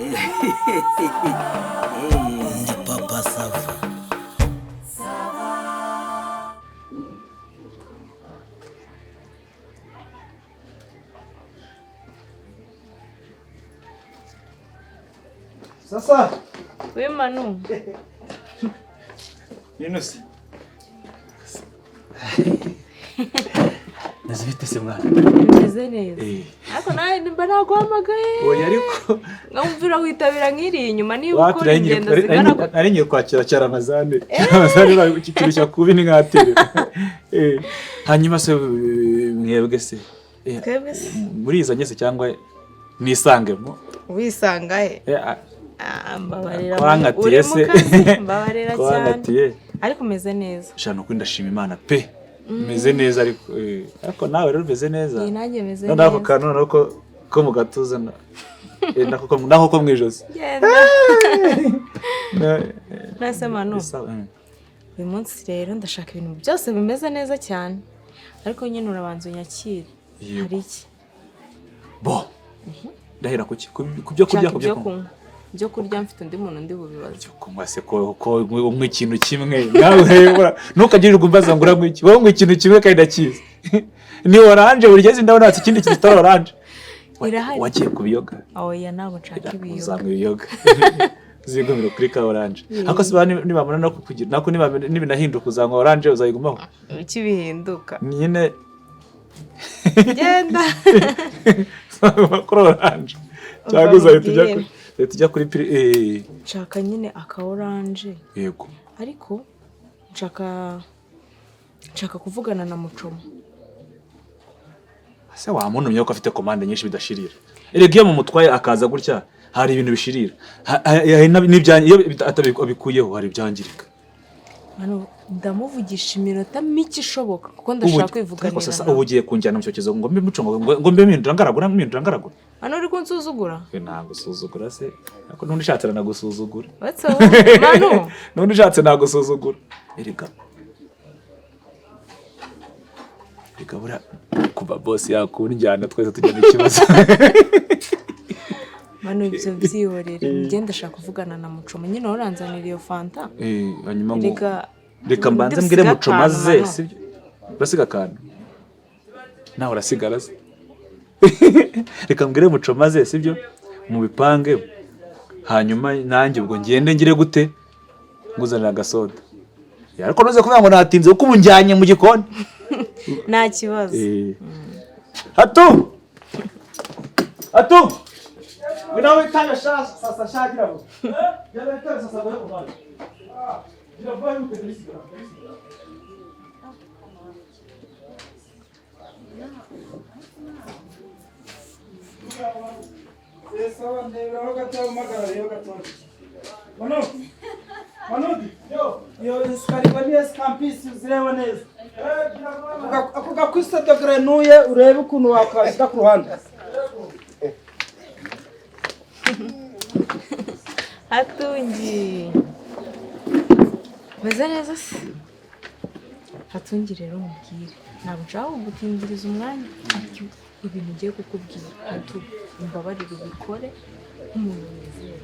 Ndi Papa Sava. Sasa. We Manu. Yunus. Nazivite se mwana. Meze neza. Ariko nawe nimba naguhamagaye. Oya ariko ngamvira witabira nkiri inyuma niba ukora ingendo zigana ari ngiye kwakira cya Ramazane. Ramazane bari kukirusha kubi ni nkatere. Hanyuma se mwebwe se. Muri izanye se cyangwa nisangemo. Wisanga he? Mbabarira. Kwangatiye se. Mbabarira cyane. Ariko meze neza. Shano kuri ndashima Imana pe. Meze neza ariko nawe rero meze neza. Nanjye meze neza. Nako kanone nako ko mu gatuza nako ko mwijosi. Nase Manu. Uyu munsi rero ndashaka ibintu byose bimeze neza cyane. Ariko nyine urabanza unyakire. Hari iki? Bo. Ndahera ku byo kurya byo kurya mfite undi muntu ndi bubibaza. Cyo kunywa se ko umwe ikintu kimwe nawe hebura ntukagirirwe umbaza ngo uranywa iki wowe umwe ikintu kimwe kandi ndakizi ni orange burigeze ndabona ati ikindi kintu kitari orange wagiye kubiyoga. Oya ntabwo nshaka ibiyoga. Uzanywa ibiyoga zigomero kuri ka orange hako se nibamuna no kukugira nako nibinahinduka uzanywa orange uzayigumaho iki bihinduka nyine genda kuri orange cyangwa uzahita tujya kuri nshaka nyine aka orange. Yego ariko nshaka kuvugana na Mucoma. Ase wamunumye ko afite commande nyinshi bidashirira. Erega mu mutwaye akaza gutya hari ibintu bishirira. Iyo atabikuyeho hari byangirika. Hano ndamuvugisha iminota mike ishoboka kuko ndashaka kwivuganira. Sasa ubu ugiye kunjyana mu cyokezo ngo mbe Mucoma ngo mbe mpindura ngaragura. Hano uri kunsuzugura? Ntabwo usuzugura se. Ariko nundi shatse nagusuzugura. What's up? Manu. Nundi shatse nagusuzugura. Erega bura kuba boss yakunjyana twese tujya mu kibazo. Manu ibyo byihorere. Ngende ndashaka kuvugana na Mucoma. Nyine uranzanira iyo fanta. Hanyuma ngo reka mbanze mbwire Mucoma ze sibyo. Urasiga kantu. Nawe urasigara se. Reka mbwire Mucoma ze sibyo mu bipange hanyuma nanjye ubwo ngende ngire gute nguzanira agasoda. Ariko noze kuvuga ngo natinze uko ubunjyanye mu gikoni. Nta kibazo. Hatu winawe tanga sasa shagira ngo yaba tanga sasa ngo kumana gira vuba yuko ndisiga sawa ndebera gatatu magara yo gatatu Manu yo iskariba ni escampis zirewe neza akuga kwista dogrenuye urebe ukuntu wakashika ku ruhande. Hatungi meze neza se. Hatungi rero mubwire ntabwo nshaka gutindiriza umwanya ibintu ugiye kukubwira hatu imbabarire ubikore nk'umuntu wizeye.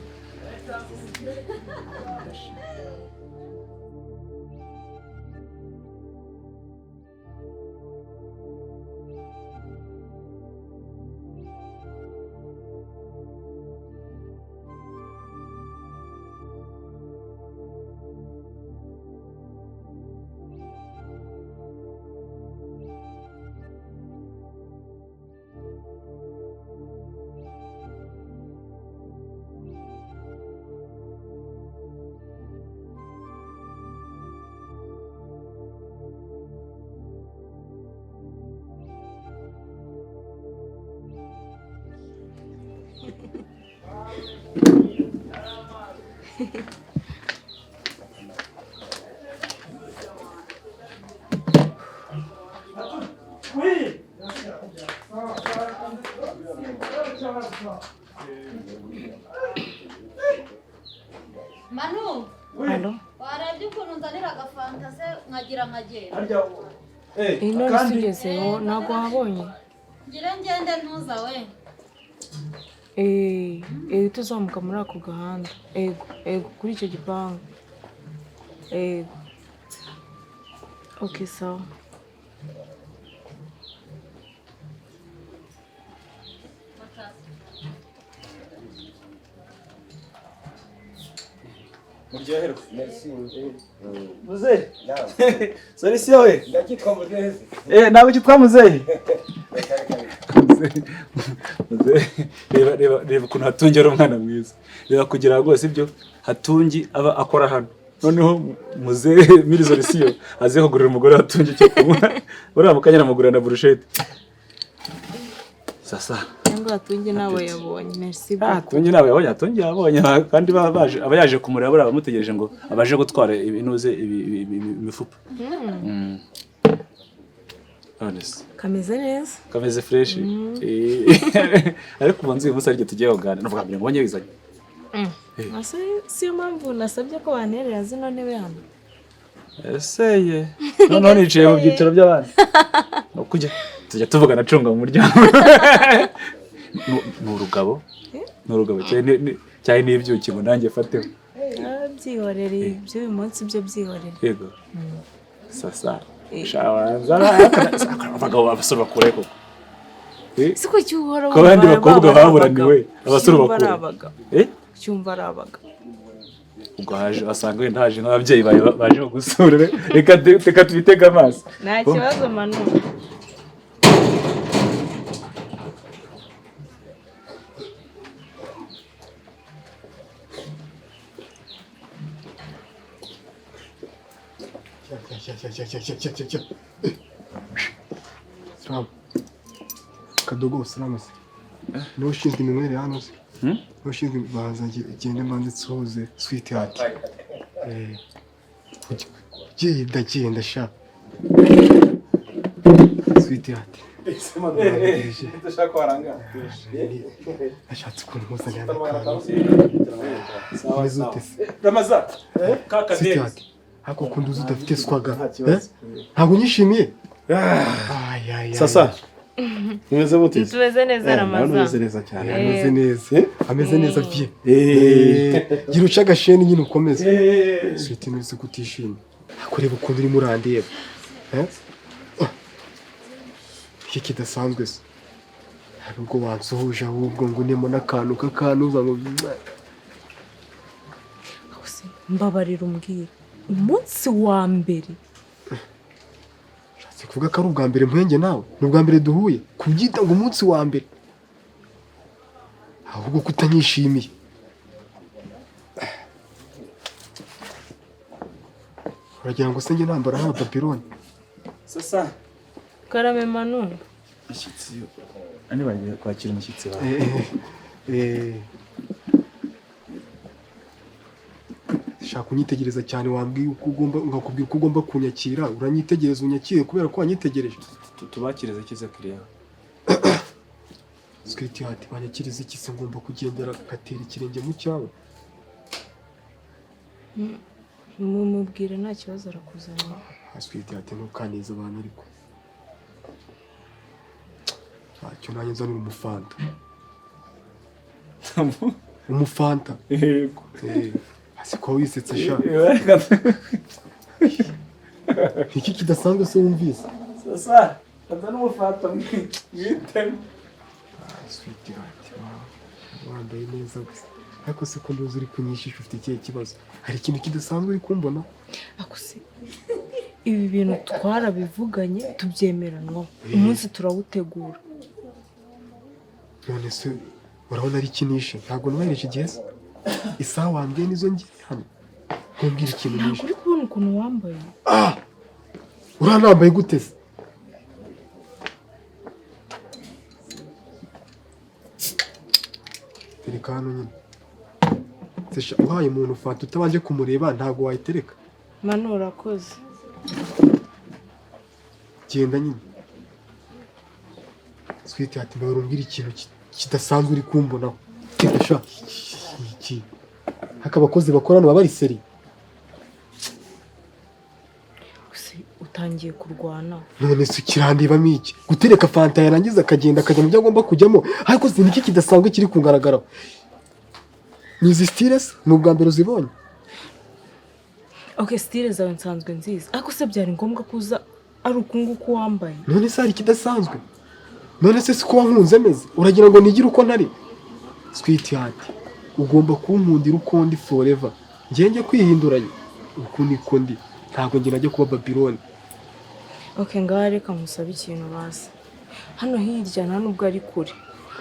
Manu. Halo. Warebye ukuntu nzanira agafanta se nkagira nkagenda. Ino risugezeho ntabwo wabonye. Ngire ngende ntuza we. tuzamuka muri ako gahanda. Ego kuri icyo gipangu. Ego. Okay, sawa. Muryoherwe. Merci. Muzehe. Solution we. Ndakitwa Muzehe. Ntabwo kitwa muzehe. Reba ukuntu Hatungi ari umwana mwiza. Reba kugira rwose ibyo Hatungi aba akora hano. Noneho muzehe muri solution aze kugurira umugore Hatungi cyo kunywa. Uriya mukanya namugurira na brushette. Sasa. Cyangwa Hatungi nawe yabonye. Merci beaucoup. Hatungi nawe yabonye, Hatungi yabonye kandi baje abayaje kumureba bari bamutegereje ngo abaje gutwara ibinuze imifupa. Honest. Kameze neza. Kameze fresh. Ariko ubanze uyu munsi ariko tugiye kugana navuga ngo mbonye bizanye. Ase siyo mpamvu nasabye ko banerera zino ntebe hano. Eseye. Noneho niciye mu byiciro by'abandi. No kujya tujya tuvugana acunga mu muryango. N'urugabo. N'urugabo cyane n'ibyuki ngo nanjye fateho. Byihorere by'uyu munsi byo byihorere. Yego. Sasa. Shawanza abagabo abasore bakure ko. Siko cyuhora ko bandi bakobwa baburaniwe abasore bakure. Cyumva arabaga. Ubwo haje asanga wenda haje nk'ababyeyi baje gusura reka tubitega amaso. Nta kibazo Manu. Salamu. Kadogo salamu se. Niwe ushinzwe iminywere hano se? Niwe ushinzwe banza gende mbanze tsoze sweetheart. Genda sha. Sweetheart. Ndashaka waranga. Ashatse ukuntu muzanye hano. Ramazan. Kaka Sweetheart. Hako kunduzi udafite swaga. Ntabwo unyishimiye? Sasa. Nimeze gute? Tumeze neza Ramazan. Nimeze neza cyane. Ameze neza. Ameze neza vie. Gira uca agasheni nyine ukomeze. Sweetie ntuzi kutishimye. Kureba ukuntu uri murandeba. Iki kidasanzwe se. Hari ubwo wansuhuje ahubwo ngo unemo n'akantu k'akanuza ngo mbabarira umbwira. Umunsi wa mbere. Shatse kuvuga ko ari ubwa mbere mpwenge nawe. Ni ubwa mbere duhuye. Kubyita ngo umunsi wa mbere. Ahubwo kutanyishimiye. Uragira ngo se njye nambara hano papironi. Sasa. Karame Manu. Ashyitsi. Ani bagiye kwakira umushyitsi wawe. Shaka unyitegereza cyane wambwiye uko ugomba ngakubwira uko ugomba kunyakira uranyitegereza unyakire kubera ko wanyitegereje. Tubakiriza kiza kiriya. Sweetheart banyakiriza iki se ngomba kugendera gatera ikirenge mu cyawe. Mumubwire nta kibazo arakuzana. Sweetheart ntukanize abantu ariko. Ntacyo nanjye nzanira umufanta. Umufanta. Yego. Siko wisetsa sha. Iki kidasanzwe se wumvise. Sasa. Kaza n'umufanta mwite. Sweetheart. Wambaye neza gusa. Ariko se ko nduzi uri kunyishisha ufite ikihe kibazo? Hari ikintu kidasanzwe uri kumbona? Akuse. Ibi bintu twarabivuganye tubyemeranwa. Umunsi turawutegura. None se urabona ari kinishe ntabwo nwahereje igihe se? Isaha wambwiye nizo ngiye hano. Nkumbwira ikintu nishe. Ntabwo uri kubona ukuntu wambaye. Uranambaye gute se? Tereka hano nyine. Sesha uhaye umuntu fanta utabanje kumureba ntabwo wayitereka. Manu urakoze. Genda nyine. Sweetheart mbere umbwira ikintu kidasanzwe uri kumbonaho. Sha. Iki. Haka abakozi bakorana baba ari seri. dutangiye kurwana. none se kirandibamo iki gutereka fanta yarangiza akagenda akajya mu byo agomba kujyamo ariko si niki kidasanzwe kiri kungaragaraho ni izi stile se ni ubwa mbere uzibonye Okay, style zawe nsanzwe nziza ariko se byari ngombwa kuza ari ukunguku wambaye. none se hari ikidasanzwe none se siko wankunze meze uragira ngo nigire uko ntari sweetheart ugomba kunkundira uko ndi forever njye kwihinduranya uko niko ndi ntabwo ngira najya kuba Babylon. Okay, ngaho reka nkusabe ikintu basi. Hano hirya nta nubwo ari kure.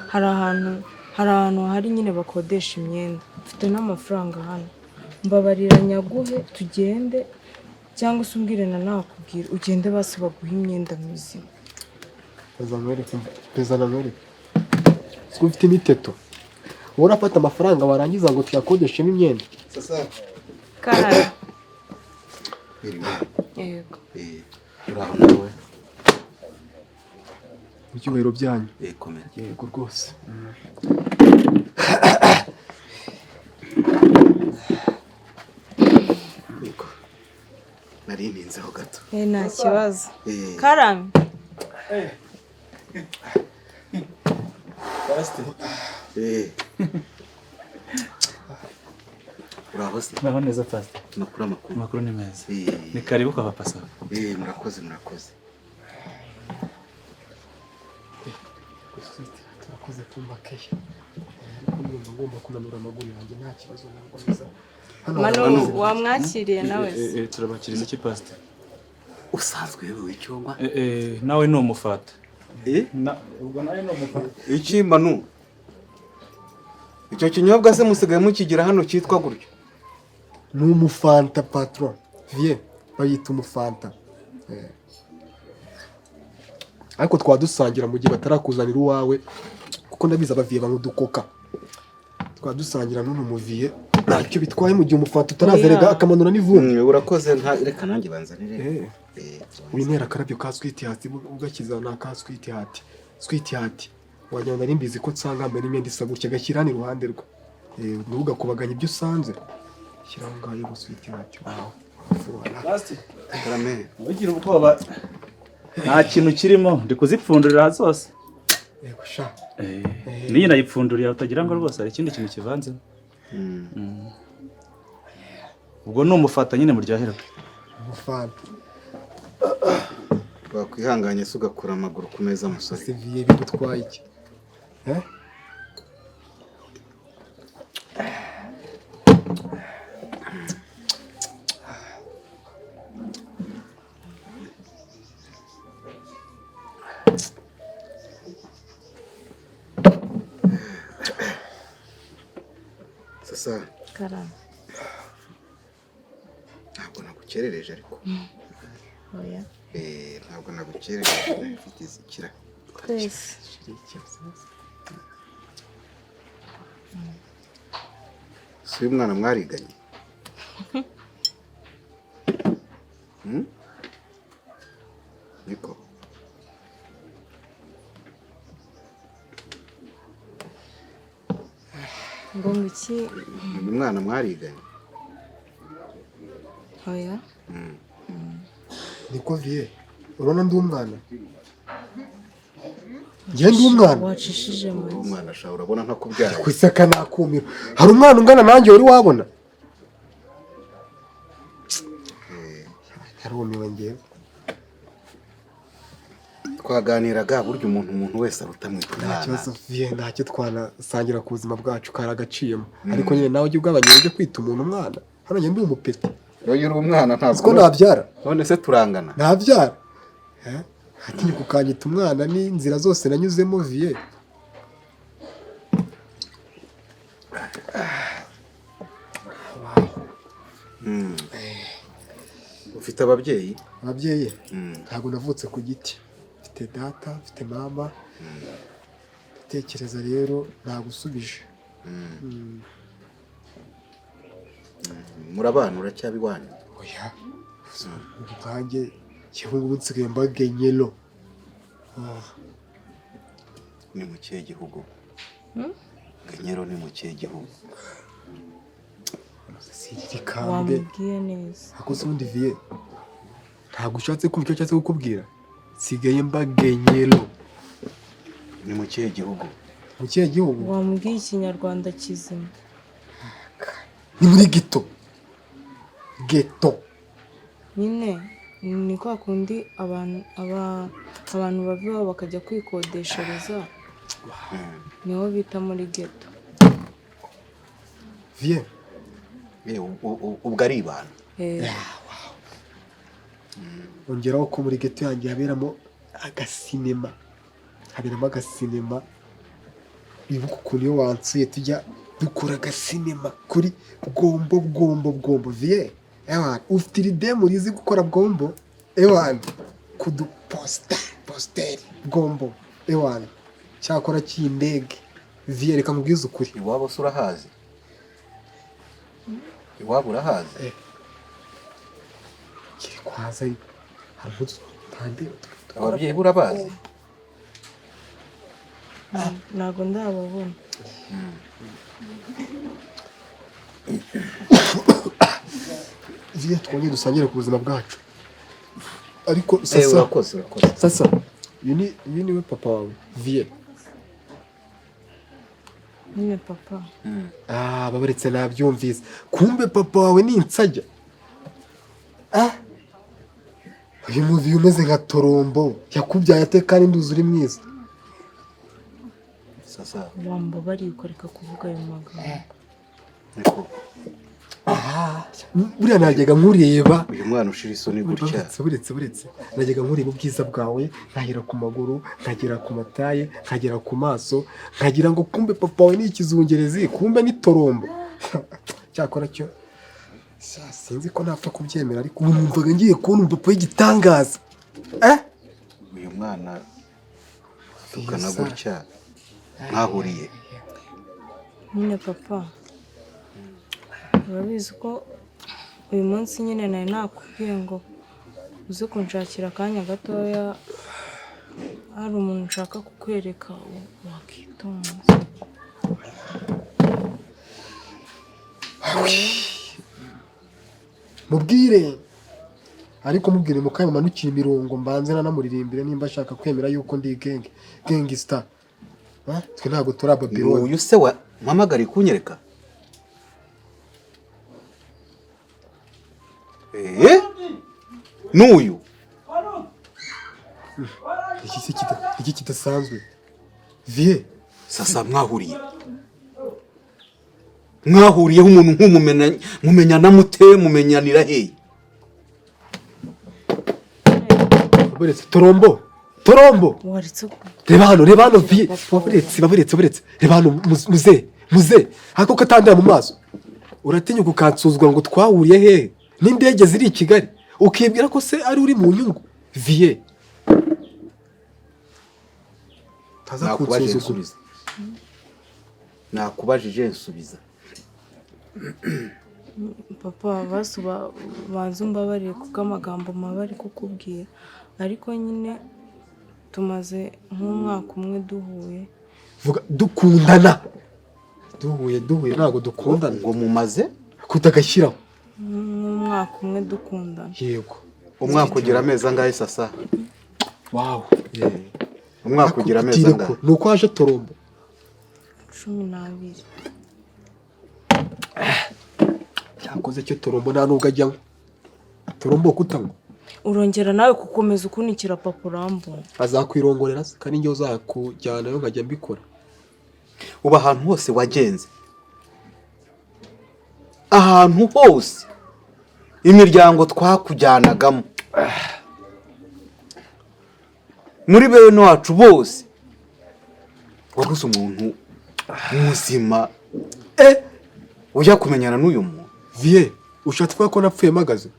Hari ahantu hari nyine bakodesha imyenda. Mfite n'amafaranga hano. Mbabarira nyaguhe tugende cyangwa se umbwire na nakubwira ugende basi baguha imyenda mizima. Peza na nore. Siko ufite n'iteto. Urafata amafaranga warangiza ngo tuyakodeshemo imyenda. Sasa. Karara. Yego. Uraho nawe. Icyubahiro byanyu. Komera. Yego rwose. Yego. Nari ninzeho gato. Nta kibazo. Karame. Uraho se? Naho neza pastor. Makuru. Makuru ni meza. Ni karibu kwa papa sawa. Murakoze. Turakoze tumbakeye. Ariko ngomba kunanura amaguru yanjye nta kibazo nakomeza. Manu wamwakiriye nawe. Turabakiriza iki pastor? Usanzwe wewe icyongwa? Nawe ni umufata. Ubwo nawe ni umufata. Iki Manu? Icyo kinyobwa se musigaye mukigira hano cyitwa gutyo? Ni umufanta patron. Vie, bayita umufanta. Ariko twadusangira mu gihe batarakuzanira uwawe kuko ndabiza abaviye bankudukoka. Twadusangira none umuviye ntacyo bitwaye mu gihe umufanta utarazerega akamanura n'ivumbi. Urakoze reka nanjye banzanire. Winera karabyo ka sweetheart ugakiza na ka sweetheart. Sweetheart. Wajya nari mbizi ko nsanga mbere imyenda isa gutya gashyirana iruhande rwe. Ntugakubaganya ibyo usanze. Shyiraho ngayo go sweetheart. Basti. Karame. Ugira ubwoba. Nta kintu kirimo ndi kuzipfundurira zose. Yego sha. Niyi nayipfunduriye utagira ngo rwose hari ikindi kintu kivanze. Ubwo ni umufata nyine muryoherwa. Umufata. Wakwihanganye se ugakura amaguru ku meza musore. Seviye bigutwaye iki? Sasa. Karame. Ntabwo nagukerereje ariko. Oya. Ntabwo nagukerereje mfite izikira. Twese. Si umwana mwariganye? Niko. Ngo iki? Ni umwana mwariganye? Oya. Niko vie. Urabona ndi umwana? Njye ndi umwana. Wacishije mu umwana sha urabona ntakubyara. Kwisaka nakumira. Hari umwana ungana nanjye wari wabona? Yarumiwe ngewe. Twaganiraga buryo umuntu wese arutamwitana. Nta kibazo vie ntacyo twanasangira ku buzima bwacu karagaciyemo. Ariko nyine nawe ujye ugabanya uje kwita umuntu umwana. Hano njye ndi umupeti. Yoyo uri umwana ntabwo. Siko nabyara. None se turangana. Nabyara. Ati kukanyita umwana ni inzira zose nanyuzemo vie. Ufite ababyeyi? Ababyeyi? Ntabwo navutse ku giti. Mfite data, mfite mama. Tekereza rero nagusubije. Murabana uracyabi wanyu? Oya. Ubwanjye cyangwa nsigaye mbagenyelo. Ni mu kihe gihugu? Genyero ni mu kihe gihugu? Sirikambwe. Wambwiye neza. Akoze undi vie. ntabwo ushatse kumva icyo nshatse kukubwira. Sigaye mbagenyero. Ni mu kihe gihugu? Mu kihe gihugu? wambwiye ikinyarwanda kizima. Ni muri geto. Geto. Nyine ni kwa kundi abantu babibaho bakajya kwikodeshereza, niho bita muri geto. Vie. Ubwo ari ibana. Ongeraho ko muri geto yanjye haberamo agasinema. Haberamo agasinema. Bibuka ukuntu iyo wansuye tujya dukora agasinema kuri bwombo. Vie. Ewan, ufite ide murizi gukora bwombo? Ewan, kudu posteri bwombo. Ewan, cyakora cy'indege. Vie, reka nkubwize ukuri. Iwabo se urahazi? Iwabo urahazi? Kiri kwaza haruzu tande. Ababyeyi urabazi? Ntabwo ndababona. Vie, twongeye dusangire ku buzima bwacu. Ariko urakoze. Sasa, uyu niwe papa wawe, Vie. Nyine papa. Babaretse nabyumvise. Kumbe papa wawe ni insajya. Uyu muvi umeze nka torombo. Yakubyaye ate kandi nduzi uri mwiza. Sasa. Wambabariye ukareka kuvuga ayo magambo. Niko. Buriya najyaga nkureba. Uyu mwana ushira isoni gutya. Buretse. Najyaga nkureba ubwiza bwawe, nkagera ku maguru, nkagera ku mataye, nkagera ku maso, nkagira ngo kumbe papa wawe ni ikizungerezi, kumbe ni torombo. Cyakora cyo sinzi ko napfa kubyemera, ariko ubu numvaga ngiye kubona papa w'igitangaza. Uyu mwana tukana gutya mwahuriye. Nyine papa, urabizi ko uyu munsi nyine nari nakubwiye ngo uze kunshakira akanya gatoya, hari umuntu nshaka kukwereka wakitonze. Mubwire, ariko mubwire mukanya manukira imirongo mbanze nanamuririmbire nimba ashaka kwemera yuko ndi gangster. Twe ntabwo turi Babylon. Uyu se wa mpamagari kunyereka? N'uyu? Iki kidasanzwe. Vie. Sasa mwahuriyeho umuntu nk'umumenyana mute, mumenyanira hehe? Baburetse torombo. Waritse ko. Reba hano Vie. Baburetse. Reba hano muze. Hako katandira mu maso. Uratinyuka ukansuzugura ngo twahuriye hehe? N'indege ziri i Kigali. Ukibwira ko se ari uri mu nyungu. Vie. Taza kunsuzugura. Nakubajije nsubiza. Papa banza umbabarire kuko amagambo mabari kukubwira, ariko nyine tumaze nk'umwaka umwe duhuye. Vuga dukundana. Duhuye ntabwo dukundana. Ngo mumaze kutagashyiraho. Nk'umwaka umwe dukundana. Yego. Umwaka ugira amezi angahe sasa? Wow. Umwaka ugira amezi angahe? Nuko haje torombo. 12. Cyakoze cyo torombo nta nubwo ajyamo. Torombo kutanywa. Urongera nawe gukomeza ukunikira papa urambona. Azakwirongorera se kandi njye uzakujyana yo nkajya mbikora. Uba ahantu hose wagenze. Ahantu hose imiryango twakujyanagamo. Muri bene wacu bose wabuze umuntu muzima ujya kumenyana n'uyu muntu. Vie, ushatse ko napfuye magaze.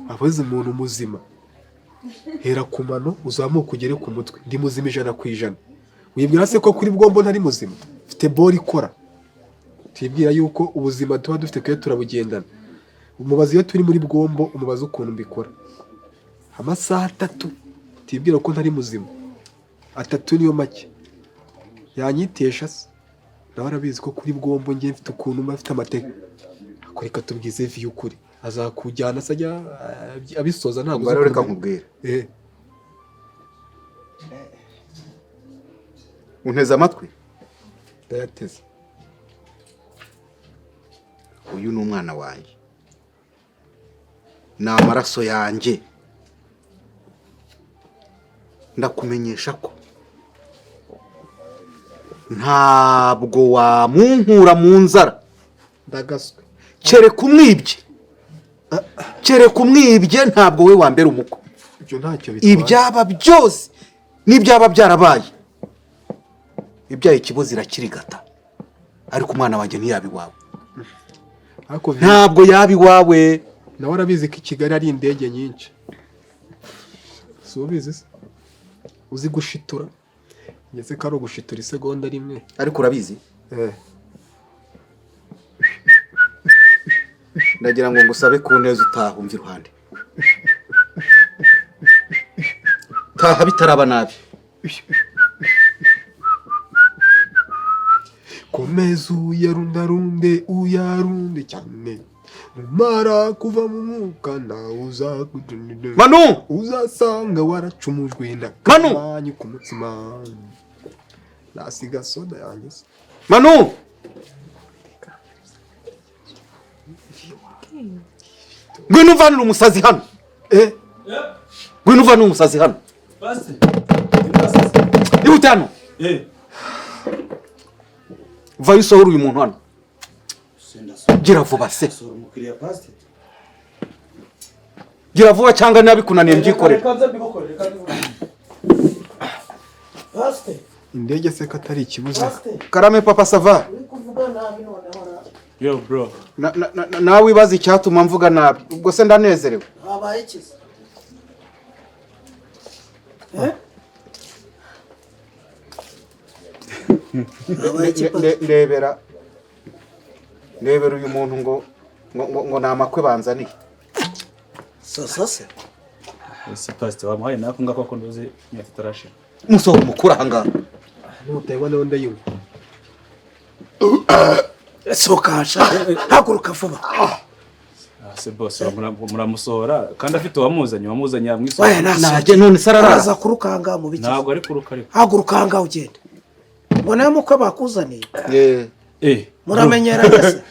Abuze umuntu muzima. Hera ku mano uzamuka ugere ku mutwe. Ndi muzima 100%. Wibwira se ko kuri bwombo ntari muzima? Mfite bori ikora. Tibwira yuko ubuzima tuba dufite kwe turabugendana. Umubazi iyo turi muri bwombo umubaza ukuntu mbikora. Amasaha 3. Tibwira ko ntari muzima. 3 niyo make. Yanyitesha se. Nawe arabizi ko kuri bwombo ngiye mfite ukuntu mfite amateka. reka tubwize vi y'ukuri azakujyana sajya abisoza ntabwo rero reka nkubwire unteze amatwi ndayateze uyu ni umwana wanjye ni amaraso yanjye ndakumenyesha ko ntabwo wamunkura mu nzara ndagaswe kereka umwibye ntabwo we wambera umukwe ibyo ntacyo bitwaye ibyaba byose n'ibyaba byarabaye ibyaye ikibuzi irakirigata ariko umwana wanjye ntiyaba iwawe ntabwo yaba iwawe nawe arabizi ko i Kigali ari indege nyinshi si ubizi se uzi gushitura ngeze ko ari ugushitura isegonda rimwe ariko urabizi ndagira ngo ngusabe ku neza utaha umva iruhande taha bitaraba nabi komeza uyarunde cyane numara kuva mu mwuka nawe uzasanga waracumujwe n'akamanyu ku mutima nasiga soda yanjye se Manu ngwino uvanire umusazi hano ngwino uvanire umusazi hano ihute hano vayo usohora uyu muntu hano gira vuba se gira vuba cyangwa nabikunaniye mbyikorere indege se ko atari ikibuze karame papa sava yo bro nawe wibaza icyatuma mvuga nabi ubwo se ndanezerewe habaye ikiza ndebera uyu muntu ngo ni amakwe banzaniye soso se si pastor wamuhaye nako ngako ko nduzi nyati tarashira musohora mukura ahangaha nutaywa nawe ndayumva sokasha haguruka vuba se boss muramusohora kandi afite wamuzanye amwiso naje none sarara araza kurukanga mu biki ntabwo ari kuruka ariko hagurukanga ugende mbona muko bakuzaniye muramenyera se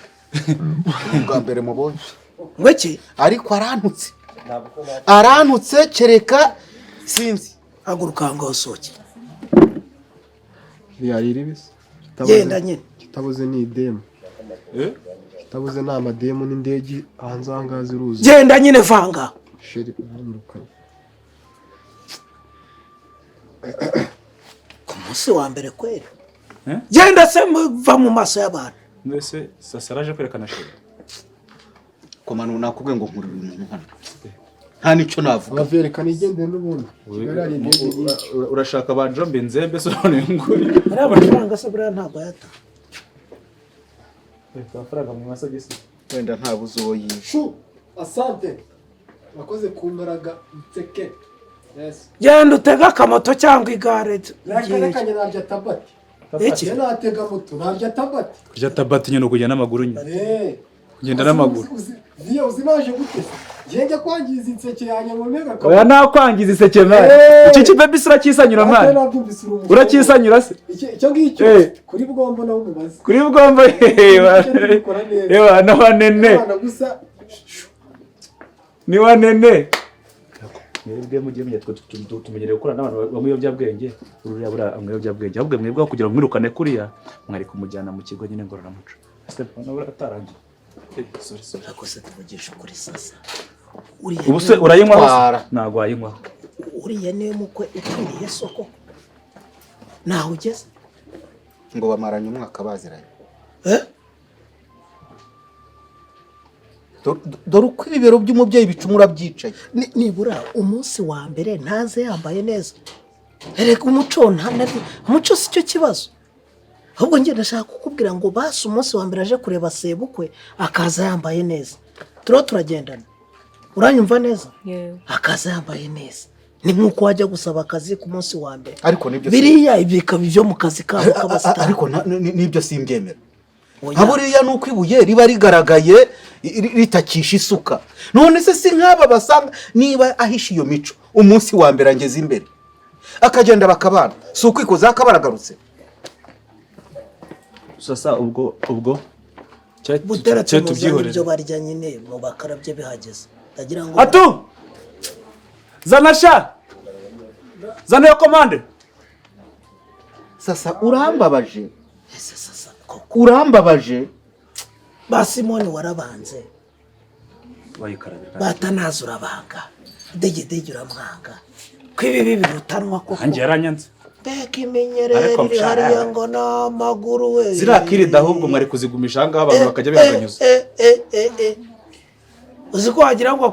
bwa mbere mubonye ngweki ariko arantutse kereka sinzi hagurukanga usoke yari ribise genda nyine kitabuze ni idemu kitabuze ni amademu n'indege hanze ahangaha ziruzi genda nyine vanga sheri ururukanye ku munsi wa mbere kwera genda se va mu maso y'abantu mbese sasaraje kwerekana sheri komanu nakubwiye ngo nkurira umuntu hano nta nicyo navuga baverekana igendere n'ubundi urashaka banjombe nzembe so none nguri ari amafaranga se buriya ntabwo yata amafaranga mu masagisi wenda nta buzoyi shu asante wakoze kumbaraga nseke genda utega akamoto cyangwa igare nakanye narya tabati iki natega moto narya tabati kurya tabati nyine kujya n'amaguru nyine kugenda n'amaguru Via uzimaje gute genge kwangiza inseke yanjye mu mega ko oya nakwangiza iseke mari iki kibabi urakisanyura mari urakisanyura se icyo ngicyo kuri bwombo nawo mubaze kuri bwombo ewa no wanene ni wanene mwebwe mugiye munyatwe tumenyereye gukora n'abantu bamuyobya bwenge ururiya bura amuyobya bwenge ahubwo mwebwe kugira ngo mwirukane kuriya mwari kumujyana mu kigo nyine ngororamuco Stefano baratangiye sorry akose tuvugisha kuri sasa ubuse urayinywa ntago wayinywa uriye niyo mukwe ukwiriye soko naho ugeze ngo bamaranye umwaka baziranye dore uko ibibero by'umubyeyi bicumura byicaye nibura umunsi wa mbere ntaze yambaye neza erega umuco si cyo kibazo ahubwo njye ndashaka kukubwira ngo basi umunsi wa mbere aje kureba sebukwe akaza yambaye neza turagendana uranyumva neza akaza yambaye neza ni nk'uko wajya gusaba akazi ku munsi wa mbere ariko nibyo biriya bikaba ibyo mu kazi kabo k'abasitari ariko nibyo simbyemera nka buriya ni uko ibuye riba rigaragaye ritakisha isuka. None se si nk'aba basanga niba ahisha iyo mico umunsi wa mbere angeze imbere akagenda bakabana, si ukwikoza akabaragarutse. sasa ubwo buteretse muzana ibyo barya nyine mu bakarabye bihageze ndagira ngo atu zanasha zana yo komande. Sasa urambabaje, ese sasa urambabaje. ba Simoni warabanze Wayikarabira batanaza urabanga dege uramwanga kwibi birutanwa koko hanjye yaranyanze mbega imenyerere iri hariya ngo n'amaguru we zirakirida ahubwo mwari kuzigumisha ahangaha abantu bakajya bihaganyuza. uzi ko wagira ngo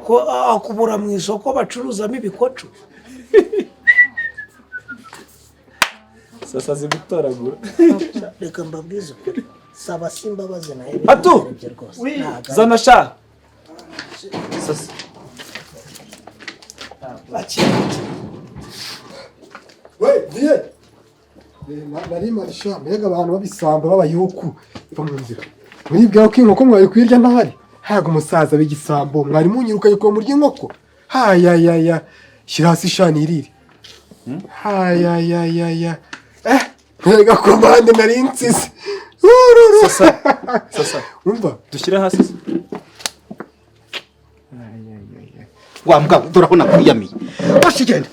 akubura mu isoko bacuruzamo ibikoco. sasa zigutoragura. reka mbabwize ukuri saba simbabaze nawe atu zanasha sasa we diye nari marisha mbega abantu babisamba babayuku va mu nzira muribwira ko inkoko mwari kwirya ntahari haga umusaza w'igisambo mwari munyirukanye ko murya inkoko hayayaya shyira hasi shani irire hayayaya mbega komande nari nsize sasa umva dushyire hasi. Wa mbwa turabona kwiyamiye bashigenda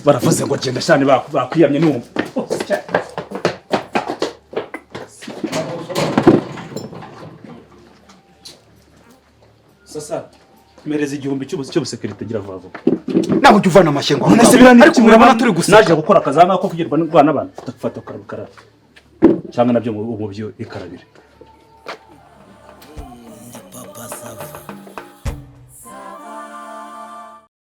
baravuze ngo genda shani bakwiyamye numva. sasa mereza igihumbi cy'ubusekirite gira vuba vuba. nawe ujya uvana amashyengo aho. ariko murabona turi gusa naje gukora akazi ahangaha ko kugirwa n'abana dufata ukarabikara cyangwa nabyo mu byo ikarabire.